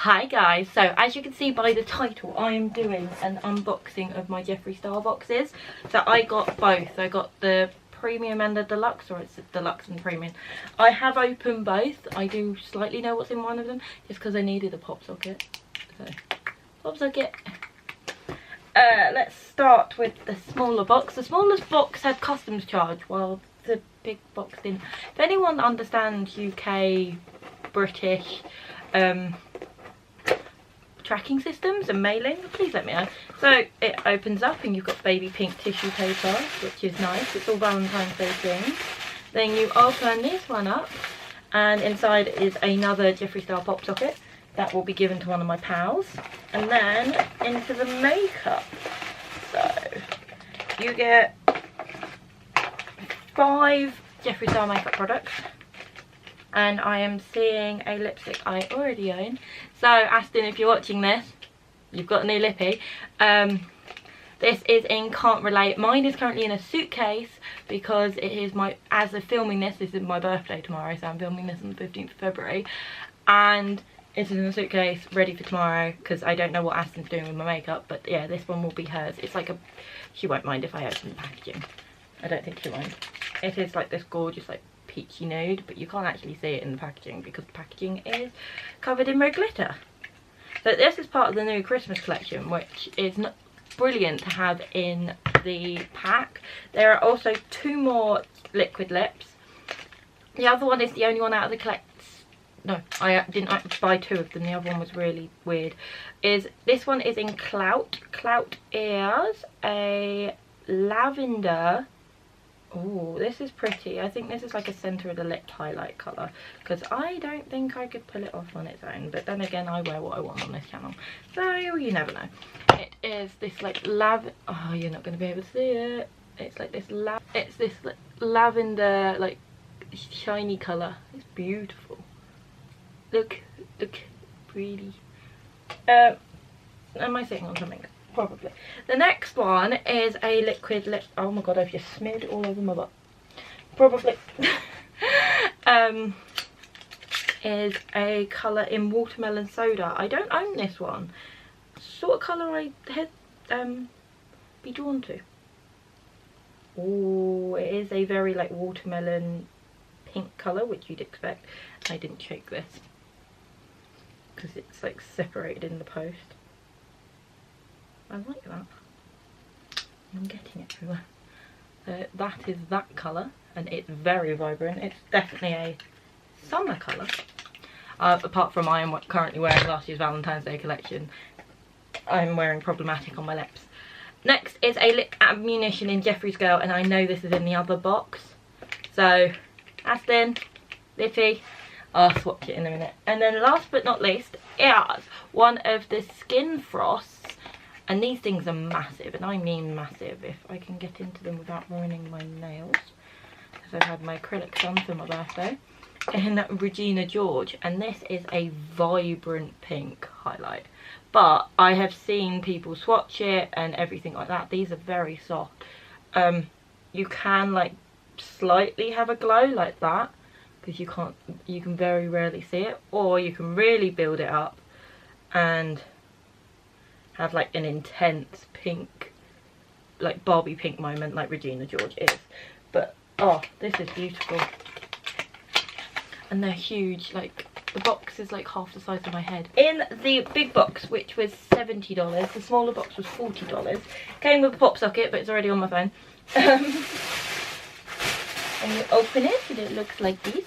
Hi guys, so as you can see by the title, I am doing an unboxing of my Jefree Star boxes. So I got both. I got the premium and the deluxe, or it's the deluxe and premium. I have opened both. I do slightly know what's in one of them, just because I needed a pop socket. So, pop socket. Let's start with the smaller box. The smallest box had customs charge, while the big box didn't. If anyone understands UK, British, tracking systems and mailing, please let me know. So it opens up and you've got baby pink tissue paper, which is nice. It's all Valentine's Day themed. Then you open this one up and inside is another Jefree Star pop socket that will be given to one of my pals. And then into the makeup. So you get 5 Jefree Star makeup products. And I am seeing a lipstick I already own. So Aston, if you're watching this, you've got a new lippy. This is in Can't Relate. Mine is currently in a suitcase because it is my, as of filming this is my birthday tomorrow, so I'm filming this on the 15th of February. And it's in a suitcase ready for tomorrow because I don't know what Aston's doing with my makeup. But yeah, this one will be hers. It's like a, she won't mind if I open the packaging. I don't think she'll mind. It is like this gorgeous like peachy nude, but you can't actually see it in the packaging because the packaging is covered in red glitter. So this is part of the new Christmas collection, which is not brilliant to have in the pack. There are also 2 more liquid lips. The other one is the only one out of the collection. No, I didn't buy 2 of them. The other one was really weird. This one is in Clout. Clout is a lavender. Oh, this is pretty. I think this is like a centre of the lip highlight colour, because I don't think I could pull it off on its own. But then again, I wear what I want on this channel, so you never know. It is this like oh, you're not going to be able to see it. It's like this it's this like lavender like shiny colour. It's beautiful. Look pretty. Am I sitting on something? Probably. The next one is a liquid lip. Oh my god, I've just smeared it all over my butt. Probably. Is a colour in watermelon soda. I don't own this one. Sort of colour I had be drawn to. Oh, it is a very like watermelon pink colour, which you'd expect. I didn't shake this because it's like separated in the post. I like that. I'm getting it everywhere. That is that colour, and it's very vibrant. It's definitely a summer colour. Apart from I am currently wearing last year's Valentine's Day collection. I'm wearing Problematic on my lips. Next is a lip ammunition in Jeffree's Girl, and I know this is in the other box. So, Aston, Lippy, I'll swatch it in a minute. And then last but not least is one of the Skin Frosts. And these things are massive, and I mean massive, if I can get into them without ruining my nails. Because I've had my acrylics done for my birthday. In Regina George, and this is a vibrant pink highlight. But I have seen people swatch it and everything like that. These are very soft. You can like slightly have a glow like that, because you can very rarely see it. Or you can really build it up and have like an intense pink, like Barbie pink moment like Regina George is. But oh, this is beautiful. And they're huge, like the box is like half the size of my head. In the big box, which was $70, the smaller box was $40. Came with a pop socket, but it's already on my phone. And you open it and it looks like this.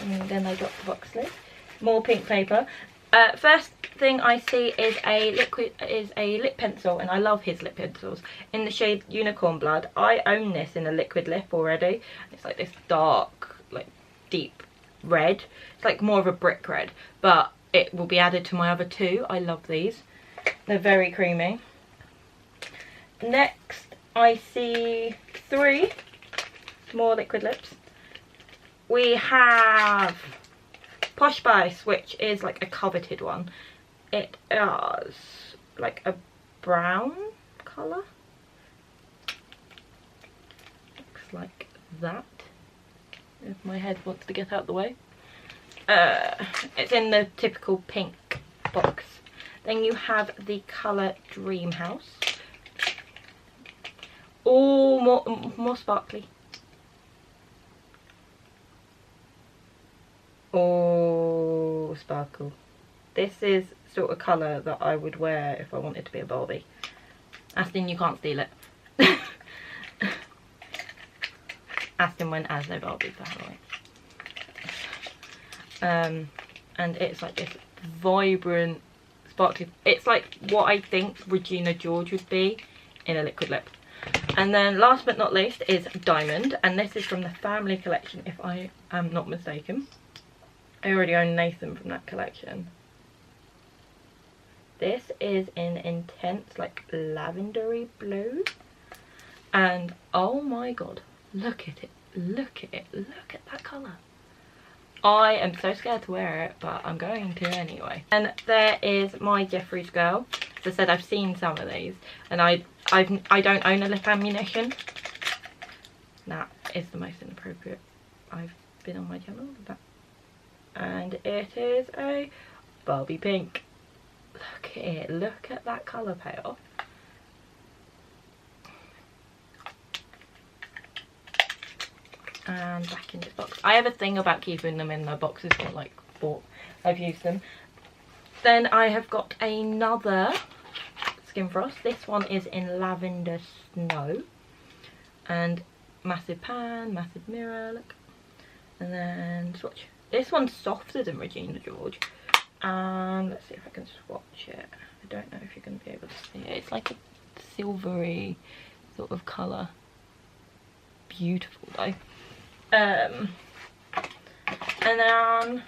And then I drop the box lid. More pink paper. First thing I see is a lip pencil, and I love his lip pencils in the shade Unicorn Blood. I own this in a liquid lip already. It's like this dark, like deep red. It's like more of a brick red, but it will be added to my other 2. I love these. They're very creamy. Next, I see 3 more liquid lips. We have Posh Spice, which is like a coveted one. It is like a brown colour. Looks like that. If my head wants to get out of the way. It's in the typical pink box. Then you have the colour Dream House. Oh, more sparkly. Oh, sparkle. This is sort of colour that I would wear if I wanted to be a Barbie. Aston, you can't steal it. Aston went as a Barbie for Halloween. And it's like this vibrant, sparkly. It's like what I think Regina George would be in a liquid lip. And then last but not least is Diamond, and this is from the family collection if I am not mistaken. I already own Nathan from that collection. This is in intense like lavendery blue, and oh my god, look at it, look at it, look at that colour. I am so scared to wear it, but I'm going to anyway. And there is my Jeffree's girl. As I said, I've seen some of these, and I don't own a lip ammunition. That is the most inappropriate I've been on my channel. And it is a Barbie pink. Look at it, look at that colour payoff. And back in this box. I have a thing about keeping them in the boxes for like before I've used them. Then I have got another Skin Frost. This one is in Lavender Snow. And massive pan, massive mirror, look. And then swatch. This one's softer than Regina George. And let's see if I can swatch it. I don't know if you're going to be able to see it. It's like a silvery sort of colour. Beautiful though. And then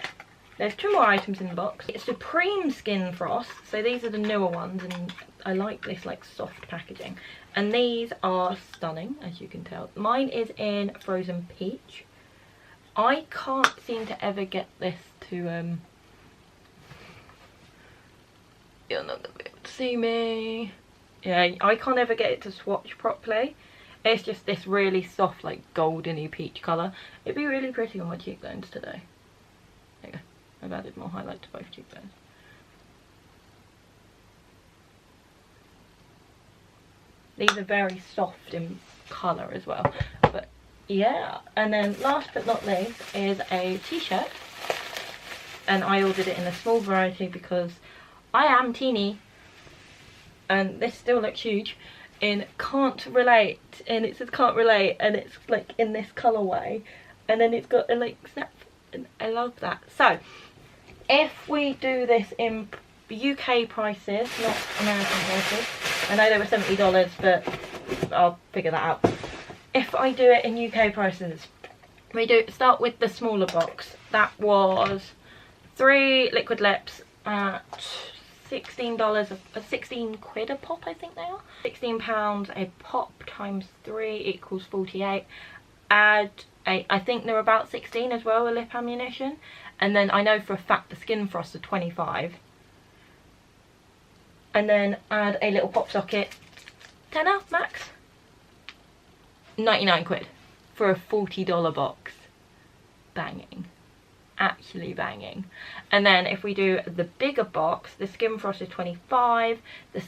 there's two more items in the box. It's Supreme Skin Frost. So these are the newer ones, and I like this like soft packaging. And these are stunning, as you can tell. Mine is in Frozen Peach. I can't seem to ever get this to you're not gonna be able to see me. Yeah, I can't ever get it to swatch properly. It's just this really soft, like goldeny peach colour. It'd be really pretty on my cheekbones today. There you go. I've added more highlight to both cheekbones. These are very soft in colour as well. But yeah, and then last but not least is a t-shirt. And I ordered it in a small variety because I am teeny. And this still looks huge. In Can't Relate, and it says Can't Relate, and it's like in this colourway, and then it's got a like snap, and I love that. So if we do this in UK prices, not American prices, I know they were $70, but I'll figure that out. If I do it in UK prices, we start with the smaller box. That was 3 liquid lips at $16, 16 quid a pop, I think they are. £16 a pop times 3 equals 48. Add I think they're about 16 as well, a lip ammunition. And then I know for a fact the Skin Frost are 25. And then add a little pop socket, tenner max. 99 quid for a $40 box. Banging. Actually banging. And then if we do the bigger box, the Skin Frost is 25, the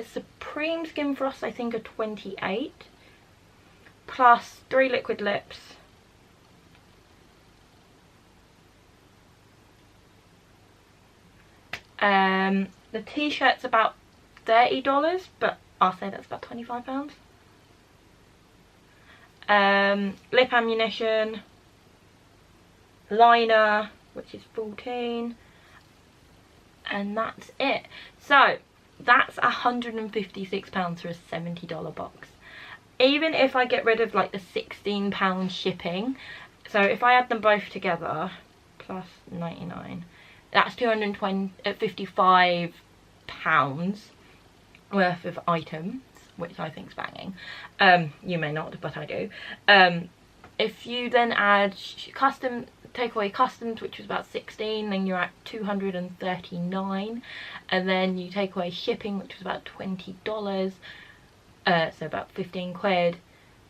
Supreme Skin Frost I think are 28, plus 3 liquid lips, the t-shirt's about $30, but I'll say that's about £25. Lip ammunition, liner, which is 14, and that's it. So that's £156 for a $70 box. Even if I get rid of like the £16 shipping, so if I add them both together plus 99, that's £255 worth of items, which I think is banging. You may not, but I do. If you then add take away customs, which was about 16, then you're at 239, and then you take away shipping, which was about $20, so about 15 quid,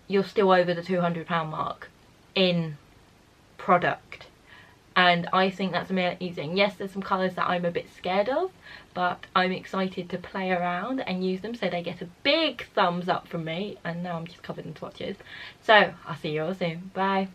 you're still over the £200 mark in product. and I think that's amazing. Yes, there's some colours that I'm a bit scared of, but I'm excited to play around and use them, so they get a big thumbs up from me. And now I'm just covered in swatches. So I'll see you all soon. Bye.